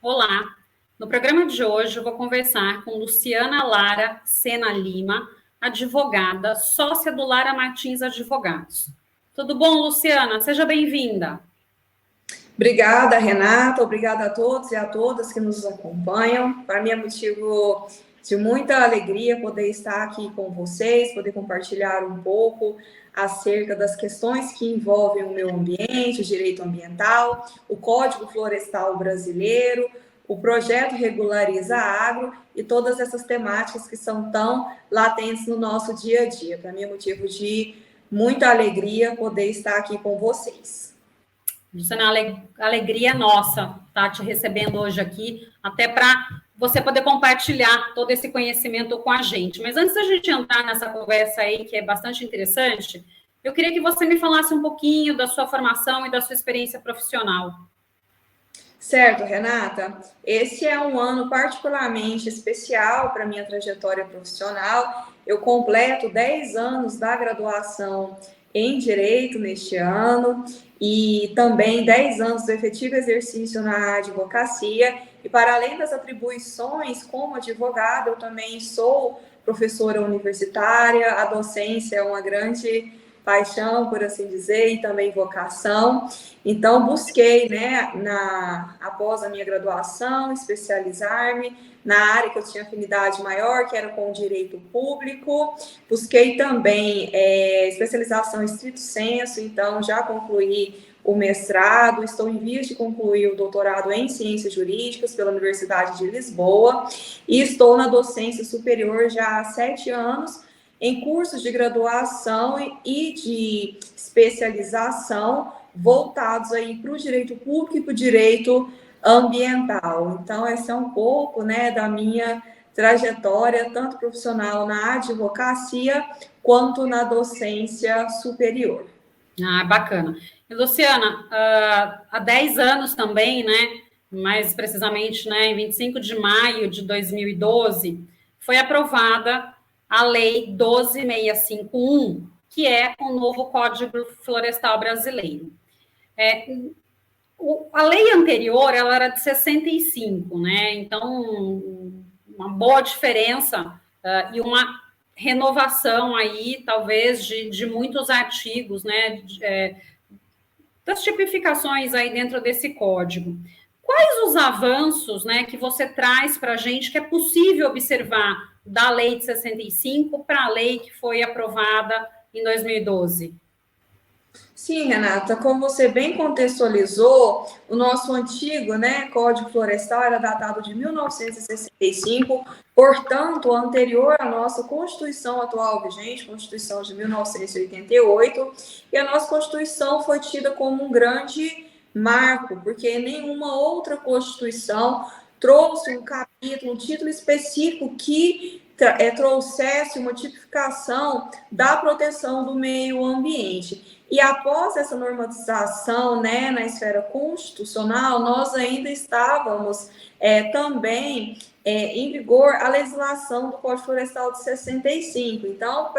Olá! No programa de hoje eu vou conversar com Luciana Lara Sena Lima, advogada, sócia do Lara Martins Advogados. Tudo bom, Luciana? Seja bem-vinda. Obrigada, Renata. Obrigada a todos e a todas que nos acompanham. Para mim é motivo de muita alegria poder estar aqui com vocês, poder compartilhar um pouco acerca das questões que envolvem o meio ambiente, o direito ambiental, o Código Florestal Brasileiro, o projeto Regulariza Agro e todas essas temáticas que são tão latentes no nosso dia a dia. Para mim é motivo de muita alegria poder estar aqui com vocês. Luciana, alegria nossa estar te recebendo hoje aqui, até para você poder compartilhar todo esse conhecimento com a gente. Mas antes da gente entrar nessa conversa aí, que é bastante interessante, eu queria que você me falasse um pouquinho da sua formação e da sua experiência profissional. Certo, Renata. Esse é um ano particularmente especial para a minha trajetória profissional. Eu completo 10 anos da graduação em Direito neste ano e também 10 anos do efetivo exercício na advocacia. E para além das atribuições como advogada, eu também sou professora universitária. A docência é uma grande paixão, por assim dizer, e também vocação. Então, busquei, após a minha graduação, especializar-me na área que eu tinha afinidade maior, que era com o direito público. Busquei também especialização em estrito sensu, então já concluí o mestrado, estou em vias de concluir o doutorado em Ciências Jurídicas pela Universidade de Lisboa e estou na docência superior já há 7 anos, em cursos de graduação e de especialização voltados aí para o direito público e para o direito ambiental. Então, essa é um pouco, da minha trajetória, tanto profissional na advocacia, quanto na docência superior. Ah, bacana. E, Luciana, há 10 anos também, mais precisamente, em 25 de maio de 2012, foi aprovada a Lei 12.651, que é o novo Código Florestal Brasileiro. A lei anterior, ela era de 65, então uma boa diferença e uma renovação aí, talvez, de muitos artigos, das tipificações aí dentro desse código. Quais os avanços, que você traz para a gente que é possível observar da lei de 65 para a lei que foi aprovada em 2012? Sim, Renata, como você bem contextualizou, o nosso antigo, Código Florestal era datado de 1965, portanto, anterior à nossa Constituição atual vigente, Constituição de 1988, e a nossa Constituição foi tida como um grande marco, porque nenhuma outra Constituição trouxe um capítulo, um título específico que trouxesse uma tipificação da proteção do meio ambiente. E após essa normatização, na esfera constitucional, nós ainda estávamos também em vigor a legislação do Código Florestal de 65. Então,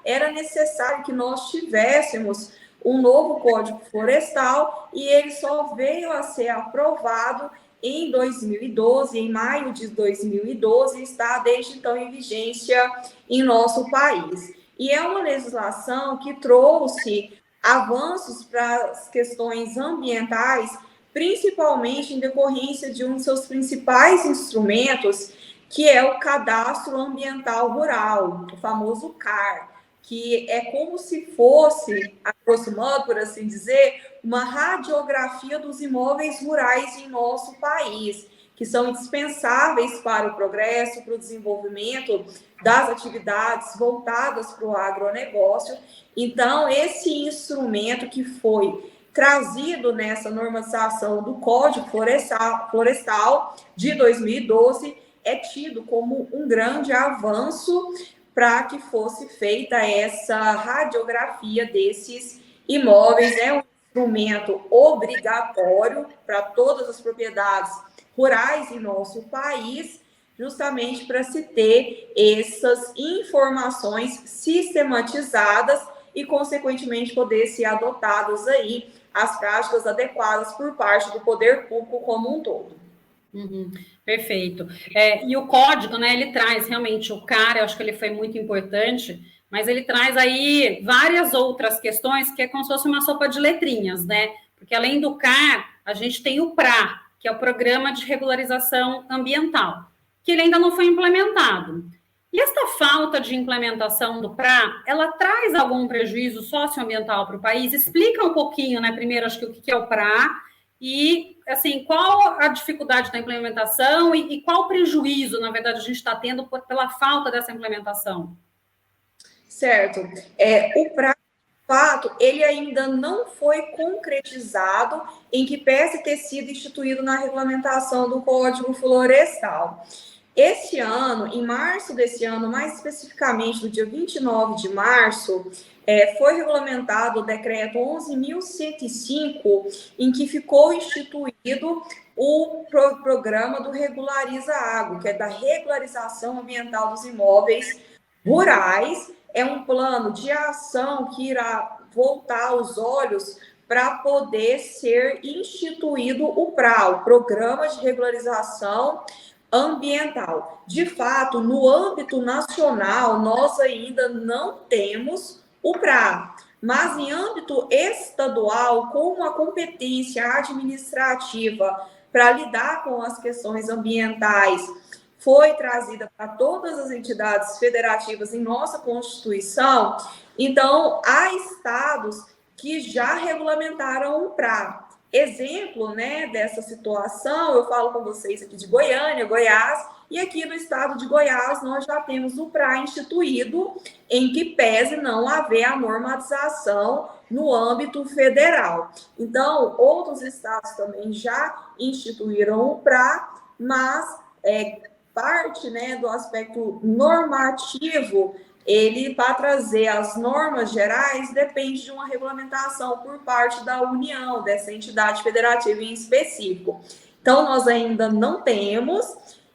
era necessário que nós tivéssemos um novo Código Florestal e ele só veio a ser aprovado em 2012, em maio de 2012, está desde então em vigência em nosso país. E é uma legislação que trouxe avanços para as questões ambientais, principalmente em decorrência de um de seus principais instrumentos, que é o Cadastro Ambiental Rural, o famoso CAR, que é como se fosse, aproximando, por assim dizer, uma radiografia dos imóveis rurais em nosso país, que são indispensáveis para o progresso, para o desenvolvimento das atividades voltadas para o agronegócio. Então, esse instrumento que foi trazido nessa normatização do Código Florestal de 2012 é tido como um grande avanço para que fosse feita essa radiografia desses imóveis. É um instrumento obrigatório para todas as propriedades rurais em nosso país, justamente para se ter essas informações sistematizadas e, consequentemente, poder ser adotadas aí as práticas adequadas por parte do poder público como um todo. Perfeito. E o código, né, ele traz realmente o CAR, eu acho que ele foi muito importante, mas ele traz aí várias outras questões que é como se fosse uma sopa de letrinhas, né? Porque além do CAR, a gente tem o PRA, que é o Programa de Regularização Ambiental, que ele ainda não foi implementado. E esta falta de implementação do PRA, ela traz algum prejuízo socioambiental para o país? Explica um pouquinho, né, primeiro, acho que o que é o PRA e, assim, qual a dificuldade da implementação e qual prejuízo, na verdade, a gente está tendo pela falta dessa implementação? Certo. O PRA, de fato, ele ainda não foi concretizado em que pese ter sido instituído na regulamentação do Código Florestal. Esse ano, em março desse ano, mais especificamente no dia 29 de março, foi regulamentado o decreto 11.105, em que ficou instituído o programa do Regulariza Água, que é da regularização ambiental dos imóveis rurais. É um plano de ação que irá voltar os olhos para poder ser instituído o PRA, o Programa de Regularização Ambiental. De fato, no âmbito nacional, nós ainda não temos o PRA, mas em âmbito estadual, com a competência administrativa para lidar com as questões ambientais, foi trazida para todas as entidades federativas em nossa Constituição. Então, há estados que já regulamentaram o PRA. Exemplo, né, dessa situação, eu falo com vocês aqui de Goiânia, Goiás, e aqui no estado de Goiás nós já temos o PRA instituído, em que pese não haver a normatização no âmbito federal. Então, outros estados também já instituíram o PRA, mas parte, né, do aspecto normativo, ele, para trazer as normas gerais, depende de uma regulamentação por parte da União, dessa entidade federativa em específico. Então, nós ainda não temos,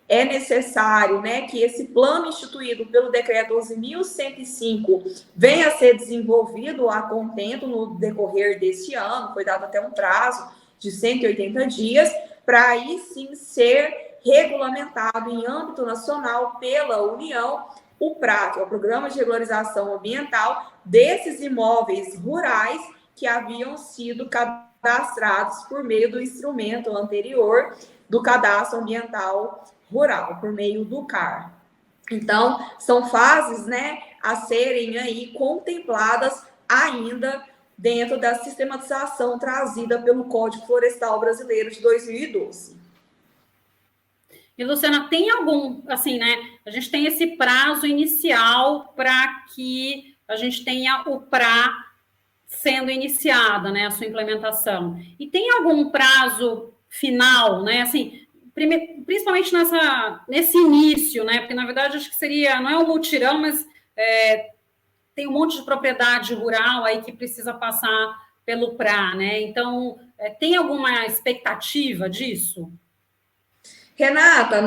é necessário, né, que esse plano instituído pelo decreto 11.105 venha a ser desenvolvido a contento no decorrer deste ano, foi dado até um prazo de 180 dias, para aí sim ser regulamentado em âmbito nacional pela União, o PRA, que é o Programa de Regularização Ambiental desses imóveis rurais que haviam sido cadastrados por meio do instrumento anterior do Cadastro Ambiental Rural, por meio do CAR. Então, são fases, né, a serem aí contempladas ainda dentro da sistematização trazida pelo Código Florestal Brasileiro de 2012. E, Luciana, tem algum, assim, né? A gente tem esse prazo inicial para que a gente tenha o PRA sendo iniciado, né? A sua implementação. E tem algum prazo final, né? Assim, principalmente nesse início, né? Porque, na verdade, acho que seria, não é um mutirão, mas tem um monte de propriedade rural aí que precisa passar pelo PRA, né? Então, tem alguma expectativa disso? Renata,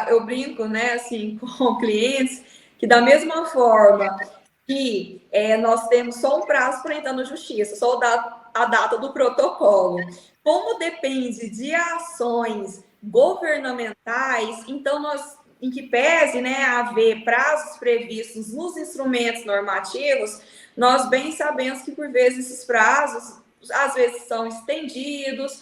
eu brinco, né, assim, com clientes, que da mesma forma que nós temos só um prazo para entrar na justiça, só a data do protocolo. Como depende de ações governamentais, então em que pese, né, haver prazos previstos nos instrumentos normativos, nós bem sabemos que por vezes esses prazos, às vezes são estendidos,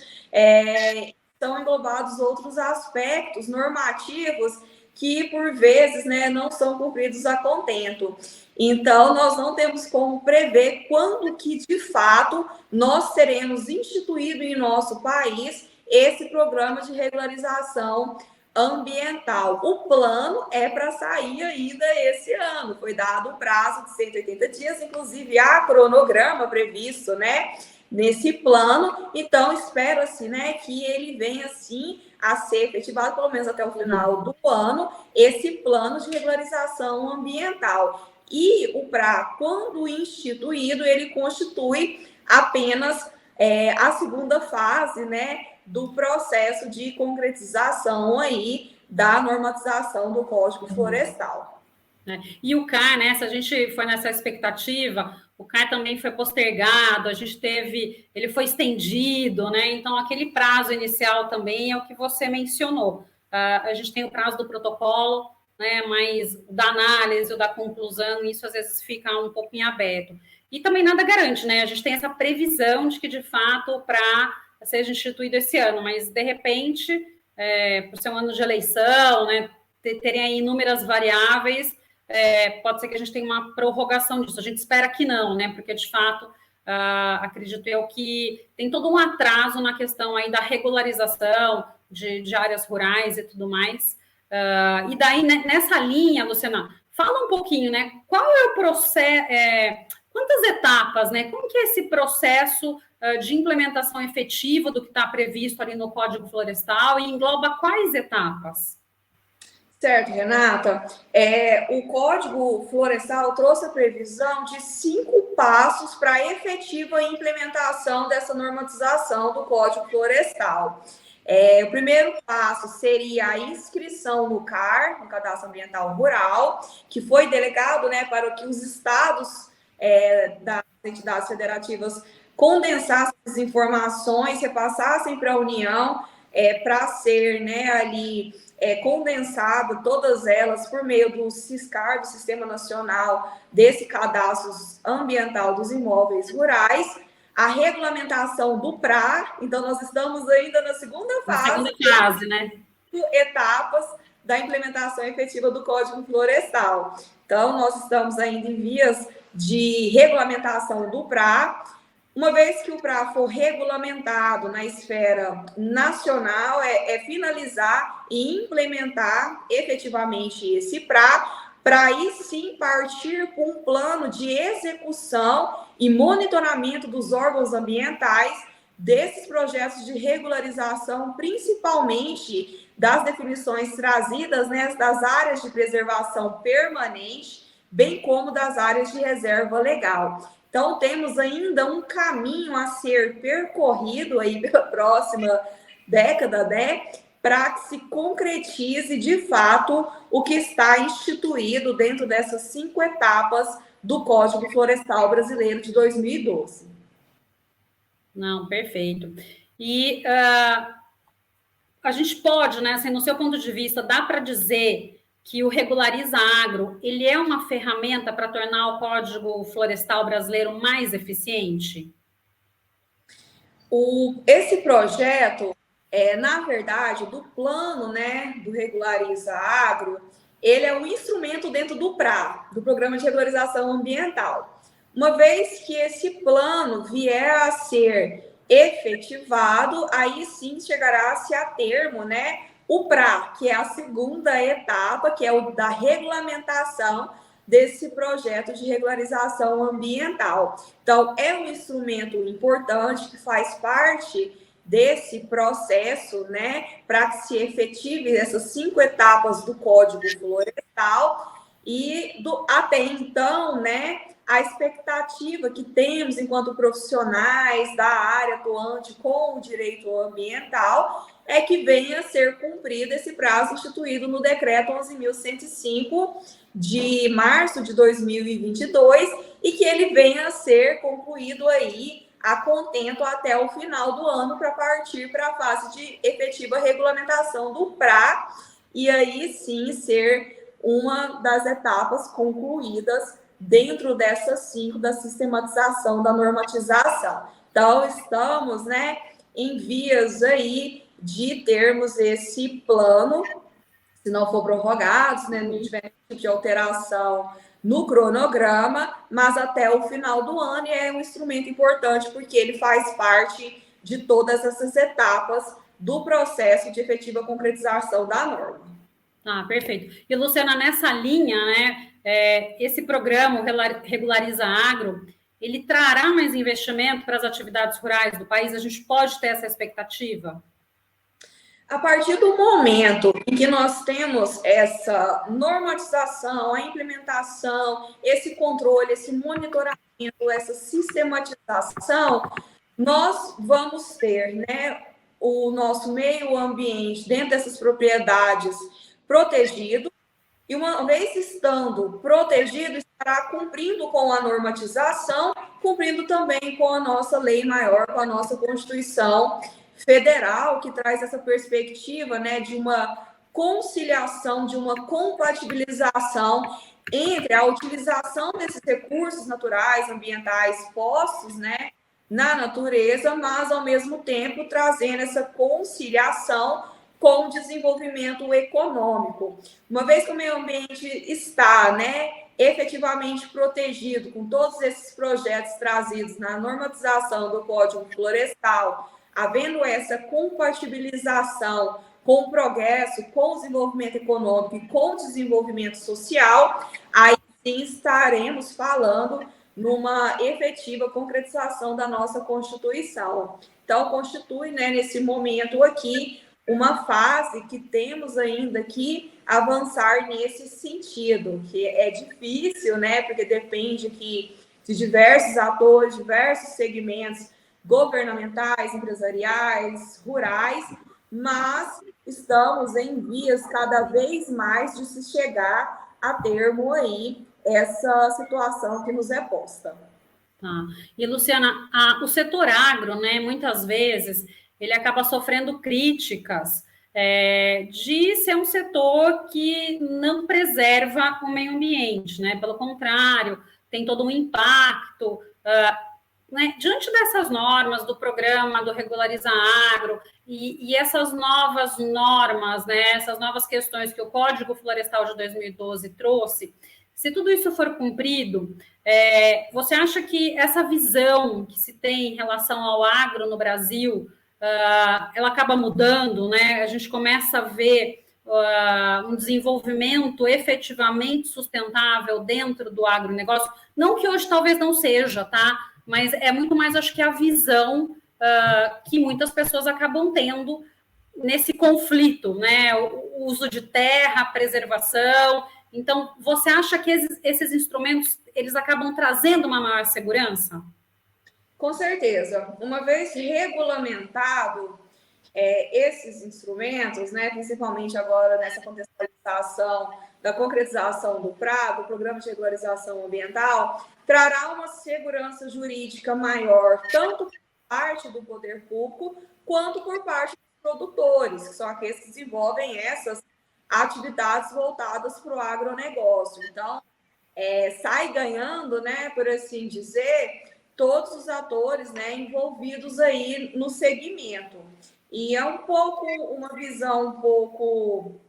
estão englobados outros aspectos normativos que, por vezes, né, não são cumpridos a contento. Então, nós não temos como prever quando que, de fato, nós teremos instituído em nosso país esse programa de regularização ambiental. O plano é para sair ainda esse ano. Foi dado o prazo de 180 dias, inclusive há cronograma previsto, né, nesse plano. Então, espero-se, né, que ele venha, sim, a ser efetivado, pelo menos até o final do ano, esse plano de regularização ambiental. E o PRA, quando instituído, ele constitui apenas a segunda fase, né, do processo de concretização aí da normatização do Código Florestal. E o CAR, né, se a gente foi nessa expectativa, o CAR também foi postergado, ele foi estendido, né? Então, aquele prazo inicial também é o que você mencionou. A gente tem o prazo do protocolo, né? Mas da análise ou da conclusão, isso às vezes fica um pouquinho aberto. E também nada garante, né? A gente tem essa previsão de que, de fato, o PRA seja instituído esse ano, mas, de repente, por ser um ano de eleição, né? Terem aí inúmeras variáveis, pode ser que a gente tenha uma prorrogação disso. A gente espera que não, né? Porque, de fato, acredito eu que tem todo um atraso na questão aí da regularização de áreas rurais e tudo mais. E daí, né, nessa linha, Luciana, fala um pouquinho, né? Qual é o processo, quantas etapas, né? Como que é esse processo de implementação efetiva do que está previsto ali no Código Florestal e engloba quais etapas? Certo, Renata. O Código Florestal trouxe a previsão de 5 passos para a efetiva implementação dessa normatização do Código Florestal. O primeiro passo seria a inscrição no CAR, no Cadastro Ambiental Rural, que foi delegado, né, para que os estados das entidades federativas condensassem as informações, repassassem para a União, para ser, né, ali condensado todas elas por meio do SISCAR, do Sistema Nacional desse Cadastro Ambiental dos Imóveis Rurais, a regulamentação do PRA. Então, nós estamos ainda na segunda fase, né? Etapas da implementação efetiva do Código Florestal. Então, nós estamos ainda em vias de regulamentação do PRA. Uma vez que o PRA for regulamentado na esfera nacional, finalizar e implementar efetivamente esse PRA, para aí sim partir para um plano de execução e monitoramento dos órgãos ambientais desses projetos de regularização, principalmente das definições trazidas, né, das áreas de preservação permanente, bem como das áreas de reserva legal. Então, temos ainda um caminho a ser percorrido aí pela próxima década, né, para que se concretize, de fato, o que está instituído dentro dessas 5 etapas do Código Florestal Brasileiro de 2012. Não, perfeito. E a gente pode, né, assim, no seu ponto de vista, dá para dizer que o Regulariza Agro, ele é uma ferramenta para tornar o Código Florestal brasileiro mais eficiente? Esse projeto, na verdade, do plano, né, do Regulariza Agro, ele é um instrumento dentro do PRA, do Programa de Regularização Ambiental. Uma vez que esse plano vier a ser efetivado, aí sim chegará-se a termo, né, o PRA, que é a segunda etapa, que é o da regulamentação desse projeto de regularização ambiental. Então, é um instrumento importante que faz parte desse processo, né, para que se efetive essas 5 etapas do Código Florestal e até então, né, a expectativa que temos enquanto profissionais da área atuante com o direito ambiental é que venha a ser cumprido esse prazo instituído no Decreto 11.105 de março de 2022 e que ele venha a ser concluído aí a contento até o final do ano para partir para a fase de efetiva regulamentação do PRA e aí sim ser uma das etapas concluídas dentro dessas 5 da sistematização da normatização. Então, estamos, né, em vias aí de termos esse plano, se não for prorrogado, né, não tiver nenhum tipo de alteração no cronograma, mas até o final do ano, e é um instrumento importante porque ele faz parte de todas essas etapas do processo de efetiva concretização da norma. Ah, perfeito. E, Luciana, nessa linha, né, esse programa, Regulariza Agro, ele trará mais investimento para as atividades rurais do país? A gente pode ter essa expectativa? A partir do momento em que nós temos essa normatização, a implementação, esse controle, esse monitoramento, essa sistematização, nós vamos ter, né, o nosso meio ambiente dentro dessas propriedades protegido, E uma vez estando protegido, estará cumprindo com a normatização, cumprindo também com a nossa lei maior, com a nossa Constituição Federal, que traz essa perspectiva, né, de uma conciliação, de uma compatibilização entre a utilização desses recursos naturais, ambientais postos, né, na natureza, mas ao mesmo tempo trazendo essa conciliação com o desenvolvimento econômico. Uma vez que o meio ambiente está, né, efetivamente protegido com todos esses projetos trazidos na normatização do Código Florestal, havendo essa compatibilização com o progresso, com o desenvolvimento econômico e com o desenvolvimento social, aí sim estaremos falando numa efetiva concretização da nossa Constituição. Então, constitui, né, nesse momento aqui, uma fase que temos ainda que avançar nesse sentido, que é difícil, né, porque depende que de diversos atores, diversos segmentos governamentais, empresariais, rurais, mas estamos em vias cada vez mais de se chegar a termo aí essa situação que nos é posta. Tá. E, Luciana, o setor agro, né, muitas vezes, ele acaba sofrendo críticas de ser um setor que não preserva o meio ambiente, né? Pelo contrário, tem todo um impacto. Né, diante dessas normas do programa do Regulariza Agro e essas novas normas, né, essas novas questões que o Código Florestal de 2012 trouxe, se tudo isso for cumprido, você acha que essa visão que se tem em relação ao agro no Brasil, ela acaba mudando, né? A gente começa a ver um desenvolvimento efetivamente sustentável dentro do agronegócio, não que hoje talvez não seja, tá? Mas é muito mais, acho que a visão que muitas pessoas acabam tendo nesse conflito, né? O uso de terra, a preservação. Então, você acha que esses instrumentos, eles acabam trazendo uma maior segurança? Com certeza. Uma vez regulamentado esses instrumentos, né, principalmente agora nessa contextualização da concretização do PRA, do Programa de Regularização Ambiental, trará uma segurança jurídica maior, tanto por parte do poder público, quanto por parte dos produtores, que são aqueles que desenvolvem essas atividades voltadas para o agronegócio. Então, sai ganhando, né, por assim dizer, todos os atores, né, envolvidos aí no segmento. E é um pouco uma visão um pouco,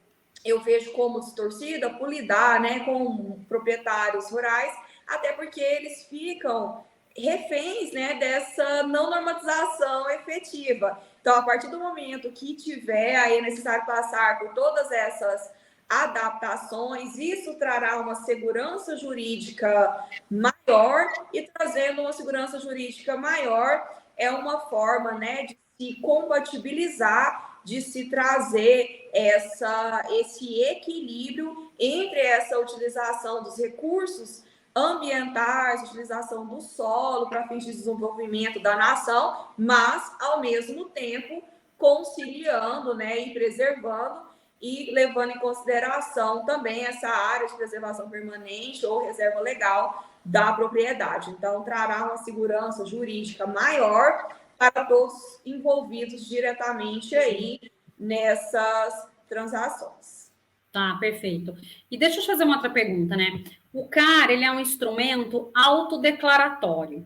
eu vejo como distorcida, por lidar, né, com proprietários rurais, até porque eles ficam reféns, né, dessa não normatização efetiva. Então, a partir do momento que tiver aí necessário passar por todas essas adaptações, isso trará uma segurança jurídica maior, e trazendo uma segurança jurídica maior é uma forma, né, de se compatibilizar, de se trazer esse equilíbrio entre essa utilização dos recursos ambientais, utilização do solo para fins de desenvolvimento da nação, mas, ao mesmo tempo, conciliando, né, e preservando e levando em consideração também essa área de preservação permanente ou reserva legal da propriedade. Então, trará uma segurança jurídica maior para todos envolvidos diretamente aí nessas transações. Tá, perfeito. E deixa eu te fazer uma outra pergunta, né? O CAR, ele é um instrumento autodeclaratório.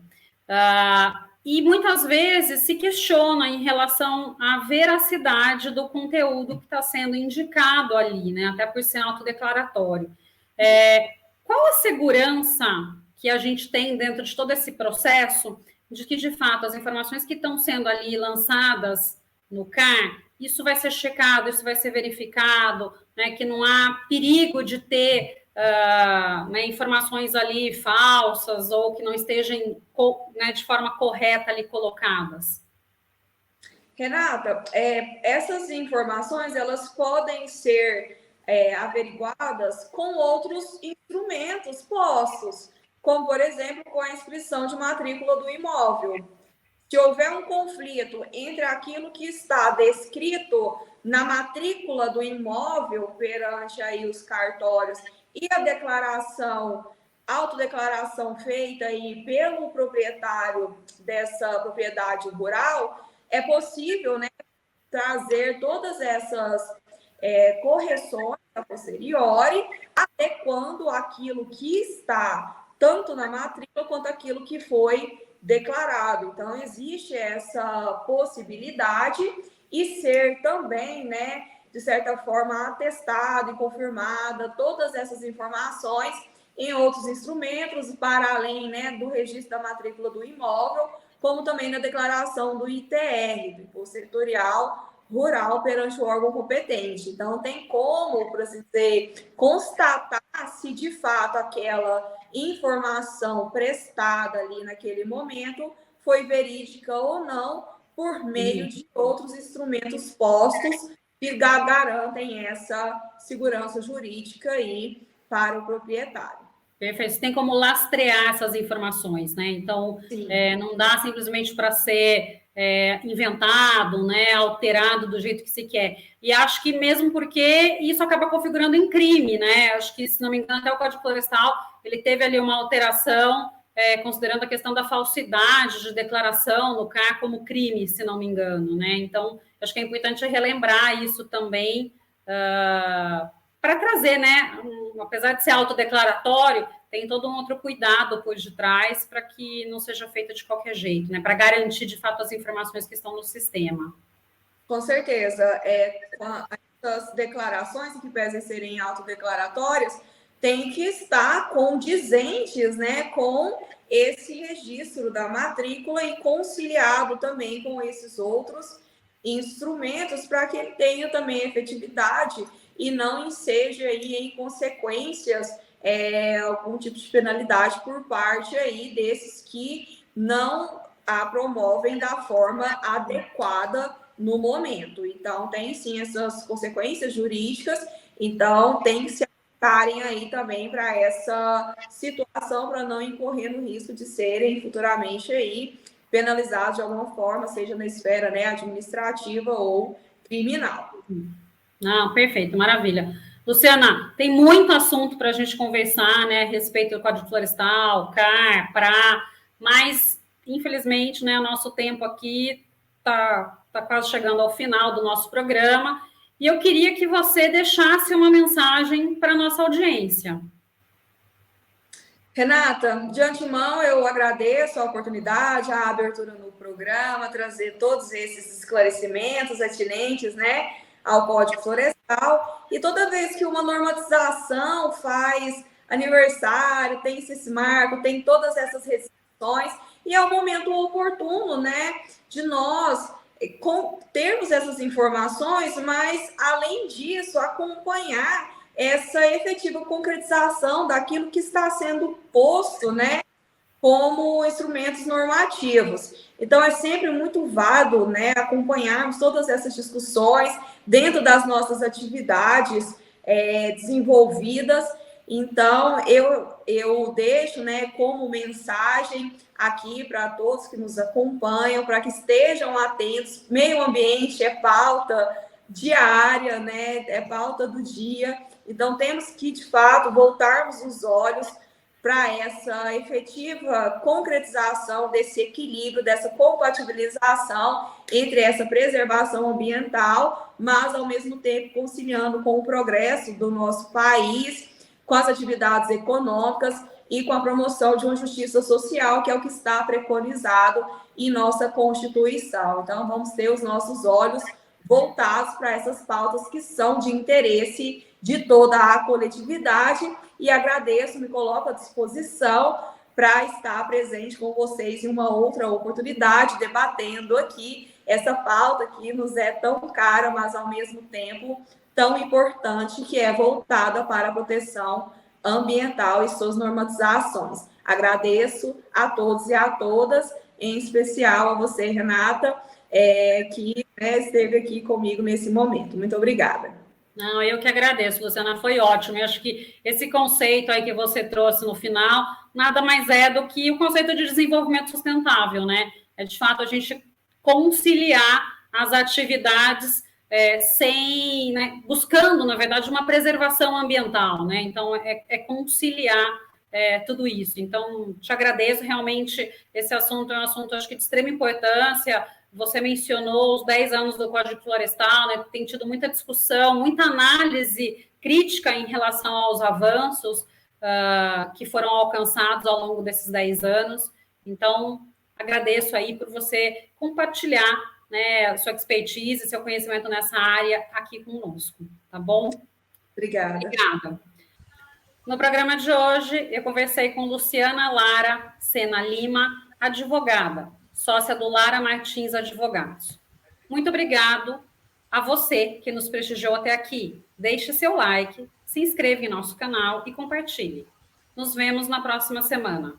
E muitas vezes se questiona em relação à veracidade do conteúdo que está sendo indicado ali, né? Até por ser autodeclaratório. Qual a segurança que a gente tem dentro de todo esse processo de que, de fato, as informações que estão sendo ali lançadas no CAR, isso vai ser checado, isso vai ser verificado, né, que não há perigo de ter né, informações ali falsas ou que não estejam, né, de forma correta ali colocadas? Renata, essas informações elas podem ser averiguadas com outros instrumentos postos, como, por exemplo, com a inscrição de matrícula do imóvel. Se houver um conflito entre aquilo que está descrito na matrícula do imóvel perante aí os cartórios e a autodeclaração feita aí pelo proprietário dessa propriedade rural, é possível, né, trazer todas essas correções a posteriori, adequando aquilo que está tanto na matrícula quanto aquilo que foi declarado. Então, existe essa possibilidade e ser também, né, de certa forma, atestado e confirmada todas essas informações em outros instrumentos, para além, né, do registro da matrícula do imóvel, como também na declaração do ITR, do Imposto Territorial Rural, perante o órgão competente. Então, tem como, por assim dizer, constatar se de fato aquela informação prestada ali naquele momento foi verídica ou não, por meio de outros instrumentos postos que garantem essa segurança jurídica aí para o proprietário. Perfeito. Você tem como lastrear essas informações, né? Então, não dá simplesmente para ser inventado, né, alterado do jeito que se quer. E acho que mesmo porque isso acaba configurando em crime, né? Acho que, se não me engano, até o Código Florestal, ele teve ali uma alteração, considerando a questão da falsidade de declaração no CAR como crime, se não me engano, né? Então, acho que é importante relembrar isso também, para trazer, né, apesar de ser autodeclaratório, tem todo um outro cuidado por detrás para que não seja feito de qualquer jeito, né, para garantir, de fato, as informações que estão no sistema. Com certeza. Essas declarações, que pesem serem autodeclaratórias, tem que estar condizentes, né, com esse registro da matrícula e conciliado também com esses outros instrumentos, para que ele tenha também efetividade e não enseje aí em consequências algum tipo de penalidade por parte aí desses que não a promovem da forma adequada no momento. Então, tem sim essas consequências jurídicas, então tem que se atentarem aí também para essa situação, para não incorrer no risco de serem futuramente aí penalizados de alguma forma, seja na esfera, né, administrativa ou criminal. Não, perfeito, maravilha. Luciana, tem muito assunto para a gente conversar, né, a respeito do Código Florestal, CAR, PRA, mas, infelizmente, né, o nosso tempo aqui está quase chegando ao final do nosso programa, e eu queria que você deixasse uma mensagem para a nossa audiência. Renata, de antemão, eu agradeço a oportunidade, a abertura no programa, trazer todos esses esclarecimentos atinentes, né, ao Código Florestal. E toda vez que uma normatização faz aniversário, tem esse marco, tem todas essas restrições, e é o momento oportuno, né, de nós termos essas informações, mas, além disso, acompanhar essa efetiva concretização daquilo que está sendo posto, né, como instrumentos normativos. Então, é sempre muito válido, né, acompanharmos todas essas discussões dentro das nossas atividades desenvolvidas. Então, eu deixo, né, como mensagem aqui para todos que nos acompanham, para que estejam atentos. Meio ambiente é pauta diária, né, é pauta do dia. Então, temos que, de fato, voltarmos os olhos para essa efetiva concretização desse equilíbrio, dessa compatibilização entre essa preservação ambiental, mas, ao mesmo tempo, conciliando com o progresso do nosso país, com as atividades econômicas e com a promoção de uma justiça social, que é o que está preconizado em nossa Constituição. Então, vamos ter os nossos olhos voltados para essas pautas que são de interesse de toda a coletividade, e agradeço, me coloco à disposição para estar presente com vocês em uma outra oportunidade, debatendo aqui essa pauta que nos é tão cara, mas ao mesmo tempo tão importante, que é voltada para a proteção ambiental e suas normatizações. Agradeço a todos e a todas, em especial a você, Renata, que esteve aqui comigo nesse momento. Muito obrigada. Não, eu que agradeço, Luciana, foi ótimo. Eu acho que esse conceito aí que você trouxe no final, nada mais é do que o conceito de desenvolvimento sustentável, né? é de fato a gente conciliar as atividades sem, né, buscando, na verdade, uma preservação ambiental, né? Então, conciliar tudo isso. Então, te agradeço, realmente, esse assunto é um assunto, acho que, de extrema importância. Você mencionou os 10 anos do Código Florestal, né? Tem tido muita discussão, muita análise crítica em relação aos avanços que foram alcançados ao longo desses 10 anos. Então, agradeço aí por você compartilhar, né, sua expertise, seu conhecimento nessa área aqui conosco, tá bom? Obrigada. Obrigada. No programa de hoje, eu conversei com Luciana Lara Sena Lima, advogada, sócia do Lara Martins Advogados. Muito obrigado a você que nos prestigiou até aqui. Deixe seu like, se inscreva em nosso canal e compartilhe. Nos vemos na próxima semana.